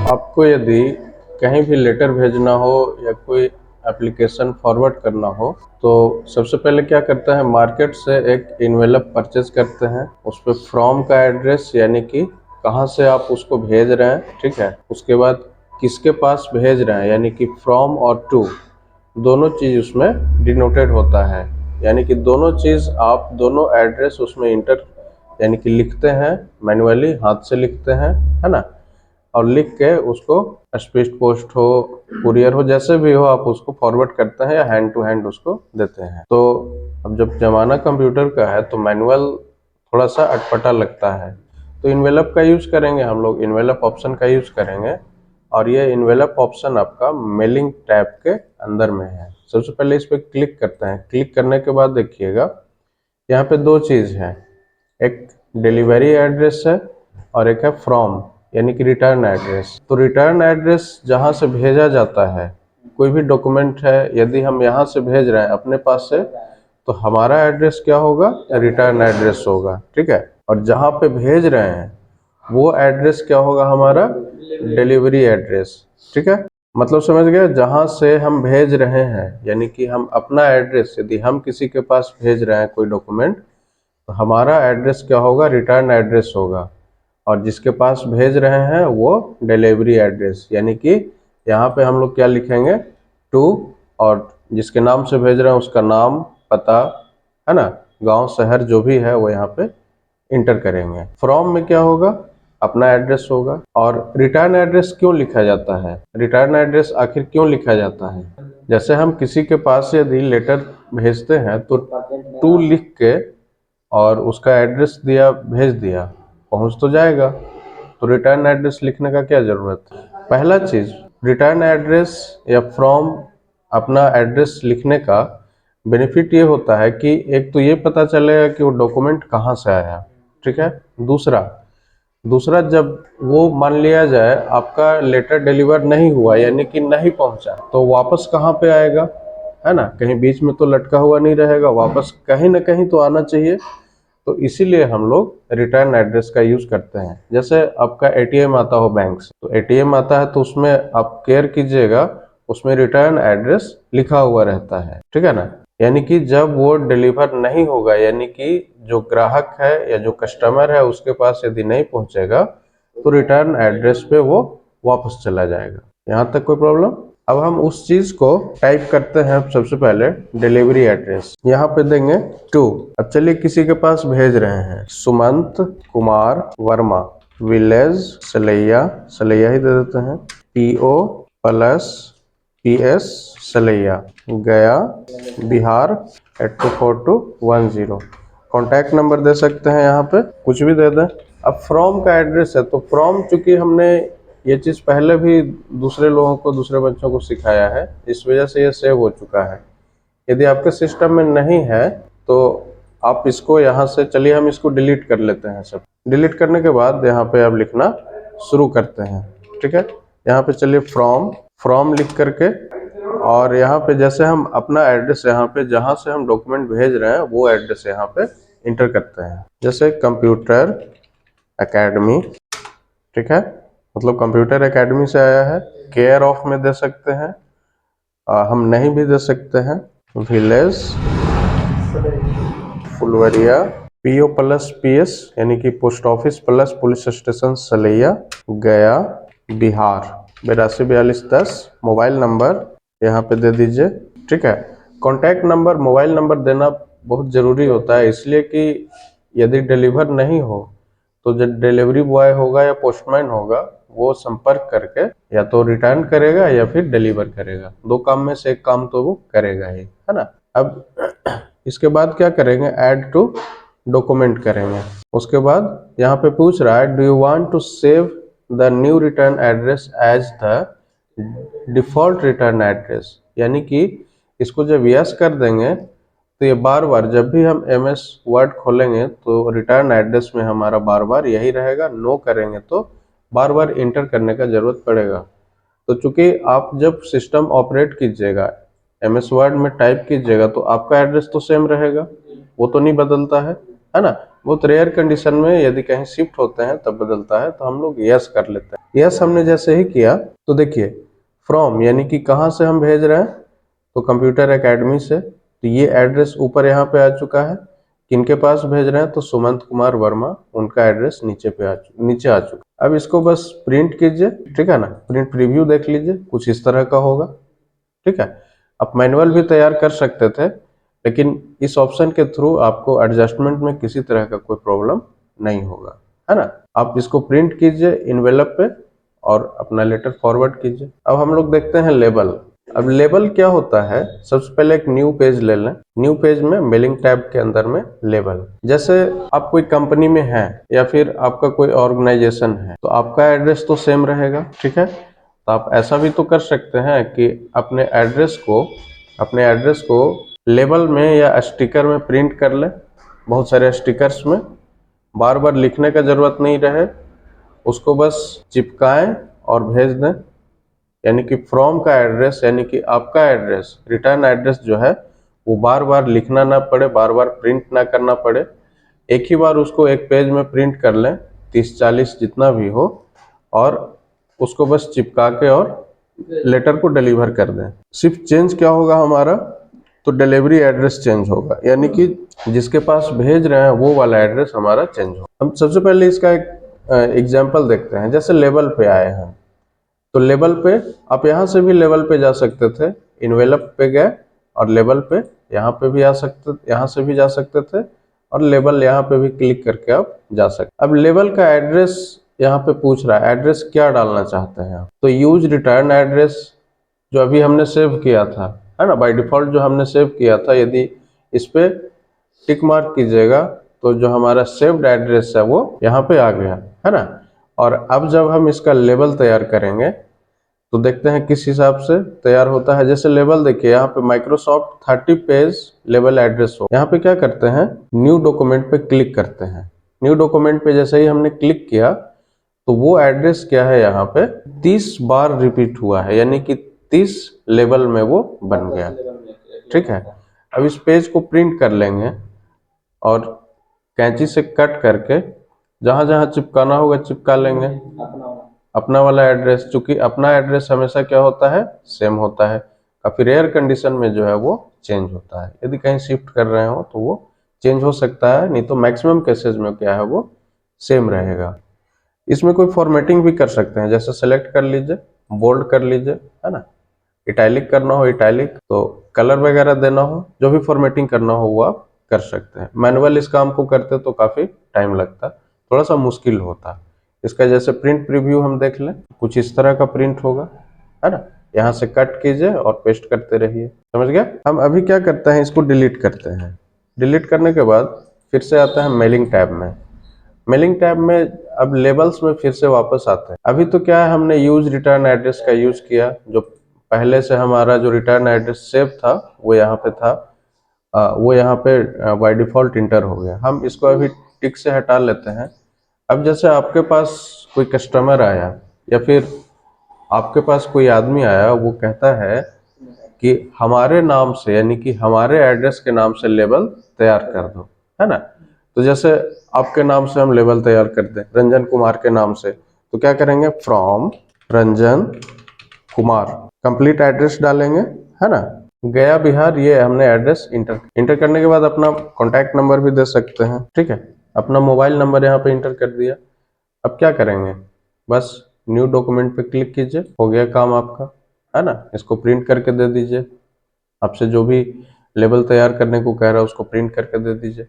आपको यदि कहीं भी लेटर भेजना हो या कोई एप्लीकेशन फॉरवर्ड करना हो तो सबसे पहले क्या करते हैं, मार्केट से एक इन्वेलप परचेज करते हैं। उस पर फ्रॉम का एड्रेस यानी कि कहाँ से आप उसको भेज रहे हैं, ठीक है। उसके बाद किसके पास भेज रहे हैं यानी कि फ्रॉम और टू दोनों चीज़ उसमें डिनोटेड होता है, यानी कि दोनों चीज़ आप दोनों एड्रेस उसमें इंटर यानी कि लिखते हैं, मैन्युअली हाथ से लिखते हैं, है ना। और लिख के उसको स्पीड पोस्ट हो, कुरियर हो, जैसे भी हो आप उसको फॉरवर्ड करते हैं या हैंड टू हैंड उसको देते हैं। तो अब जब जमाना कंप्यूटर का है तो मैनुअल थोड़ा सा अटपटा लगता है, तो इन्वेलप का यूज़ करेंगे हम लोग, इन्वेलप ऑप्शन का यूज़ करेंगे। और ये इन्वेलप ऑप्शन आपका मेलिंग टैब के अंदर में है। सबसे पहले इस पर क्लिक करते हैं। क्लिक करने के बाद देखिएगा यहाँ पे दो चीज़ है, एक डिलीवरी एड्रेस है और एक है फ्रॉम यानी कि रिटर्न एड्रेस। तो रिटर्न एड्रेस जहाँ से भेजा जाता है, कोई भी डॉक्यूमेंट है यदि हम यहाँ से भेज रहे हैं अपने पास से, तो हमारा एड्रेस क्या होगा, रिटर्न एड्रेस होगा, ठीक है। और जहाँ पे भेज रहे हैं वो एड्रेस क्या होगा, हमारा डिलीवरी एड्रेस, ठीक है। मतलब समझ गए, जहाँ से हम भेज रहे हैं यानी कि हम अपना एड्रेस, यदि हम किसी के पास भेज रहे हैं कोई डॉक्यूमेंट तो हमारा एड्रेस क्या होगा, रिटर्न एड्रेस होगा। और जिसके पास भेज रहे हैं वो डिलीवरी एड्रेस, यानी कि यहाँ पे हम लोग क्या लिखेंगे, टू, और जिसके नाम से भेज रहे हैं उसका नाम, पता, है ना, गांव शहर जो भी है वो यहाँ पे इंटर करेंगे। फ्रॉम में क्या होगा, अपना एड्रेस होगा। और रिटर्न एड्रेस क्यों लिखा जाता है, रिटर्न एड्रेस आखिर क्यों लिखा जाता है, जैसे हम किसी के पास यदि लेटर भेजते हैं तो टू लिख के और उसका एड्रेस दिया, भेज दिया, पहुंच तो जाएगा। तो रिटर्न एड्रेस लिखने का क्या जरूरत है। पहला चीज, रिटर्न एड्रेस या फ्रॉम अपना एड्रेस लिखने का बेनिफिट ये होता है कि एक तो ये पता चलेगा कि वो डॉक्यूमेंट कहाँ से आया, ठीक है। दूसरा दूसरा जब वो मान लिया जाए आपका लेटर डिलीवर नहीं हुआ यानी कि नहीं पहुंचा, तो वापस कहाँ पे आएगा, है ना, कहीं बीच में तो लटका हुआ नहीं रहेगा, वापस कहीं ना कहीं तो आना चाहिए। तो इसीलिए हम लोग रिटर्न एड्रेस का यूज करते हैं। जैसे आपका एटीएम आता हो बैंक से, तो एटीएम आता है तो उसमें आप केयर कीजिएगा, उसमें रिटर्न एड्रेस लिखा हुआ रहता है, ठीक है ना। यानी कि जब वो डिलीवर नहीं होगा यानी कि जो ग्राहक है या जो कस्टमर है उसके पास यदि नहीं पहुंचेगा तो रिटर्न एड्रेस पे वो वापस चला जाएगा। यहाँ तक कोई प्रॉब्लम। अब हम उस चीज को टाइप करते हैं। सबसे पहले डिलीवरी एड्रेस यहाँ पे देंगे टू। अब चलिए किसी के पास भेज रहे हैं, सुमंत कुमार वर्मा, विलेज सलैया, सलैया ही दे देते हैं, PO प्लस PS सलैया, गया बिहार 824210। कॉन्टैक्ट नंबर दे सकते हैं, यहाँ पे कुछ भी दे दें। अब फ्रॉम का एड्रेस है तो फ्रॉम, चूंकि हमने ये चीज़ पहले भी दूसरे लोगों को, दूसरे बच्चों को सिखाया है, इस वजह से ये सेव हो चुका है। यदि आपके सिस्टम में नहीं है तो आप इसको यहाँ से, चलिए हम इसको डिलीट कर लेते हैं। सब डिलीट करने के बाद यहाँ पे आप लिखना शुरू करते हैं, ठीक है। यहाँ पे चलिए फ्रॉम, फ्रॉम लिख करके, और यहाँ पे जैसे हम अपना एड्रेस यहाँ पे जहाँ से हम डॉक्यूमेंट भेज रहे हैं वो एड्रेस यहाँ पे इंटर करते हैं। जैसे कंप्यूटर एकेडमी, ठीक है, मतलब कंप्यूटर एकेडमी से आया है। केयर ऑफ में दे सकते हैं, हम नहीं भी दे सकते हैं। Village Phulwaria, PO plus PS यानी कि post office plus police station Salaiya, गया बिहार 824210। मोबाइल नंबर यहाँ पे दे दीजिए, ठीक है। कॉन्टैक्ट नंबर, मोबाइल नंबर देना बहुत ज़रूरी होता है, इसलिए कि यदि डिलीवर नहीं हो तो जो डिलीवरी बॉय होगा या पोस्टमैन होगा वो संपर्क करके या तो रिटर्न करेगा या फिर डिलीवर करेगा, दो काम में से एक काम तो वो करेगा ही, है ना। अब इसके बाद क्या करेंगे, ऐड टू डॉक्यूमेंट करेंगे। उसके बाद यहाँ पे पूछ रहा है, do you want to save the new return address as the default return address, यानी कि इसको जब यस कर देंगे तो ये बार बार जब भी हम MS वर्ड खोलेंगे तो रिटर्न एड्रेस में हमारा बार बार यही रहेगा। नो करेंगे तो बार बार इंटर करने का जरूरत पड़ेगा। तो चूंकि आप जब सिस्टम ऑपरेट कीजिएगा, MS वर्ड में टाइप कीजिएगा, तो आपका एड्रेस तो सेम रहेगा, वो तो नहीं बदलता है ना। बहुत रेयर कंडीशन में यदि कहीं शिफ्ट होते हैं तब बदलता है, तो हम लोग यस कर लेते हैं। यस हमने जैसे ही किया तो देखिए फ्रॉम यानी कि कहाँ से हम भेज रहे हैं, तो कंप्यूटर एकेडमी से। तो ये एड्रेस ऊपर यहाँ पे आ चुका है। किनके पास भेज रहे हैं, तो सुमंत कुमार वर्मा, उनका एड्रेस नीचे आ चुका। अब इसको बस प्रिंट कीजिए, ठीक है ना। प्रिंट प्रीव्यू देख लीजिए, कुछ इस तरह का होगा, ठीक है। आप मैनुअल भी तैयार कर सकते थे, लेकिन इस ऑप्शन के थ्रू आपको एडजस्टमेंट में किसी तरह का कोई प्रॉब्लम नहीं होगा, है ना। आप इसको प्रिंट कीजिए इनवेलप पे और अपना लेटर फॉरवर्ड कीजिए। अब हम लोग देखते हैं लेबल। अब लेबल क्या होता है, सबसे पहले एक न्यू पेज ले लें। न्यू पेज में मेलिंग टैब के अंदर में लेबल, जैसे आप कोई कंपनी में हैं या फिर आपका कोई ऑर्गेनाइजेशन है, तो आपका एड्रेस तो सेम रहेगा, ठीक है। तो आप ऐसा भी तो कर सकते हैं कि अपने एड्रेस को लेबल में या स्टिकर में प्रिंट कर लें। बहुत सारे स्टिकर्स में बार बार लिखने का जरूरत नहीं रहे, उसको बस चिपकाएं और भेज दें। यानी कि फ्रॉम का एड्रेस यानी कि आपका एड्रेस, रिटर्न एड्रेस जो है वो बार बार लिखना ना पड़े, बार बार प्रिंट ना करना पड़े। एक ही बार उसको एक पेज में प्रिंट कर लें, 30-40 जितना भी हो, और उसको बस चिपका के और लेटर को डिलीवर कर दें। सिर्फ चेंज क्या होगा हमारा, तो डिलीवरी एड्रेस चेंज होगा, यानी कि जिसके पास भेज रहे हैं वो वाला एड्रेस हमारा चेंज होगा। हम सबसे पहले इसका एक एग्जाम्पल देखते हैं। जैसे लेबल पे आए हैं, तो लेबल पे आप यहाँ से भी लेबल पे जा सकते थे, इनवेलप पे गए और लेबल पे यहाँ पे भी यहाँ से भी जा सकते थे, और लेबल यहाँ पे भी क्लिक करके आप जा सकते। अब लेबल का एड्रेस यहाँ पे पूछ रहा है, एड्रेस क्या डालना चाहते हैं आप, तो यूज रिटर्न एड्रेस जो अभी हमने सेव किया था, है ना, बाय डिफॉल्ट जो हमने सेव किया था, यदि इस पे टिक मार्क कीजिएगा तो जो हमारा सेव्ड एड्रेस है वो यहाँ पे आ गया, है ना। और अब जब हम इसका लेबल तैयार करेंगे तो देखते हैं किस हिसाब से तैयार होता है। जैसे लेबल देखिए, यहाँ पे माइक्रोसॉफ्ट 30 पेज लेबल एड्रेस हो, यहाँ पे क्या करते हैं, न्यू डॉक्यूमेंट पे क्लिक करते हैं। न्यू डॉक्यूमेंट पे जैसे ही हमने क्लिक किया तो वो एड्रेस क्या है, यहाँ पे 30 बार रिपीट हुआ है, यानी कि 30 लेवल में वो बन गया, ठीक है। अब इस पेज को प्रिंट कर लेंगे और कैंची से कट करके जहां जहां चिपकाना होगा चिपका लेंगे अपना वाला एड्रेस। चूंकि अपना एड्रेस हमेशा क्या होता है, सेम होता है। काफी रेयर कंडीशन में जो है वो चेंज होता है, यदि कहीं शिफ्ट कर रहे हो तो वो चेंज हो सकता है, नहीं तो मैक्सिमम केसेस में क्या है वो सेम रहेगा। इसमें कोई फॉर्मेटिंग भी कर सकते हैं, जैसे सेलेक्ट कर लीजिए, बोल्ड कर लीजिए, है ना, इटैलिक करना हो इटैलिक, तो कलर वगैरह देना हो, जो भी फॉर्मेटिंग करना हो वो आप कर सकते हैं। मैनुअल इस काम को करते तो काफी टाइम लगता, थोड़ा सा मुश्किल होता। इसका जैसे प्रिंट प्रीव्यू हम देख लें, कुछ इस तरह का प्रिंट होगा, है ना। यहाँ से कट कीजिए और पेस्ट करते रहिए, समझ गया। हम अभी क्या करते हैं, इसको डिलीट करते हैं। डिलीट करने के बाद फिर से आता है मेलिंग टैब में। मेलिंग टैब में अब लेबल्स में फिर से वापस आते हैं। अभी तो क्या है, हमने यूज रिटर्न एड्रेस का यूज किया, जो पहले से हमारा जो रिटर्न एड्रेस सेव था वो यहाँ पे था, वो यहाँ पे बाय डिफॉल्ट इंटर हो गया। हम इसको अभी टिक से हटा लेते हैं। अब जैसे आपके पास कोई कस्टमर आया या फिर आपके पास कोई आदमी आया, वो कहता है कि हमारे नाम से यानी कि हमारे एड्रेस के नाम से लेबल तैयार कर दो, है ना। तो जैसे आपके नाम से हम लेबल तैयार कर दें, रंजन कुमार के नाम से, तो क्या करेंगे, from Ranjan Kumar, complete address डालेंगे, है ना, गया बिहार, ये हमने एड्रेस इंटर करने के बाद अपना कॉन्टैक्ट नंबर भी दे सकते हैं, ठीक है। अपना मोबाइल नंबर यहाँ पे इंटर कर दिया। अब क्या करेंगे, बस न्यू डॉक्यूमेंट पे क्लिक कीजिए, हो गया काम आपका, है ना। इसको प्रिंट करके दे दीजिए, आपसे जो भी लेबल तैयार करने को कह रहा है उसको प्रिंट करके दे दीजिए।